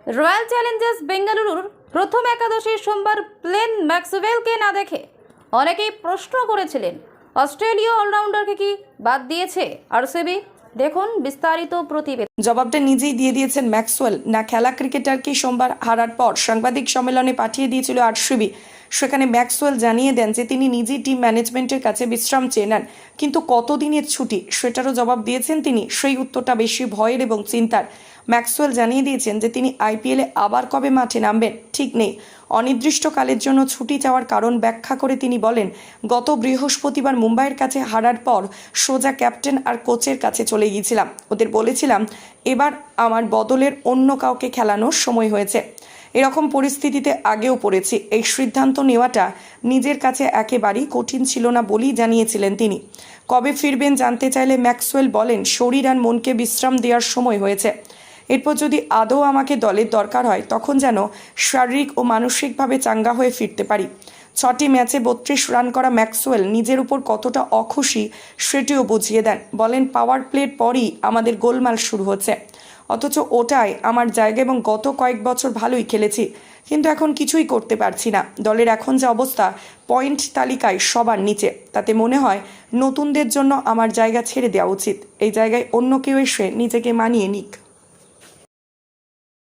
Royal Challengers বেঙ্গালুরুর প্রথম একাদশীর সোমবার গ্লেন ম্যাক্সওয়েলকে না দেখে অনেকেই প্রশ্ন করেছিলেন অস্ট্রেলীয় অলরাউন্ডারকে কি বাদ দিয়েছে আরসিবি। দেখুন বিস্তারিত প্রতিবেদন। জবাবটা নিজেই দিয়ে দিয়েছেন ম্যাক্সওয়েল। না খেলা ক্রিকেটারকে সোমবার হারার পর সাংবাদিক সম্মেলনে পাঠিয়ে দিয়েছিল আরসিবি। সেখানে ম্যাক্সওয়েল জানিয়ে দেন যে তিনি নিজেই টিম ম্যানেজমেন্টের কাছে বিশ্রাম চেয়ে নেন, কিন্তু কতদিনের ছুটি সেটারও জবাব দিয়েছেন তিনি। সেই উত্তরটা বেশি ভয়ের এবং চিন্তার। ম্যাক্সওয়েল জানিয়ে দিয়েছেন যে তিনি আইপিএলে আবার কবে মাঠে নামবেন ঠিক নেই। অনির্দিষ্টকালের জন্য ছুটি চাওয়ার কারণ ব্যাখ্যা করে তিনি বলেন, গত বৃহস্পতিবার মুম্বাইয়ের কাছে হারার পর সোজা ক্যাপ্টেন আর কোচের কাছে চলে গিয়েছিলাম। ওদের বলেছিলাম এবার আমার বদলের অন্য কাউকে খেলানোর সময় হয়েছে। এরকম পরিস্থিতিতে আগেও পড়েছি। এই সিদ্ধান্ত নেওয়াটা নিজের কাছে একেবারেই কঠিন ছিল না বলেই জানিয়েছিলেন তিনি। কবে ফিরবেন জানতে চাইলে ম্যাক্সওয়েল বলেন, শরীর আর মনকে বিশ্রাম দেওয়ার সময় হয়েছে। এরপর যদি আদৌ আমাকে দলের দরকার হয় তখন যেন শারীরিক ও মানসিকভাবে চাঙ্গা হয়ে ফিরতে পারি। 6টি ম্যাচে 32 রান করা ম্যাক্সওয়েল নিজের উপর কতটা অখুশি সেটিও বুঝিয়ে দেন। বলেন, পাওয়ার প্লের পরই আমাদের গোলমাল শুরু হচ্ছে, অথচ ওটাই আমার জায়গা এবং গত কয়েক বছর ভালোই খেলেছি, কিন্তু এখন কিছুই করতে পারছি না। দলের এখন যে অবস্থা, পয়েন্ট তালিকায় সবার নিচে, তাতে মনে হয় নতুনদের জন্য আমার জায়গা ছেড়ে দেওয়া উচিত। এই জায়গায় অন্য কেউ এসে নিজেকে মানিয়ে নিক।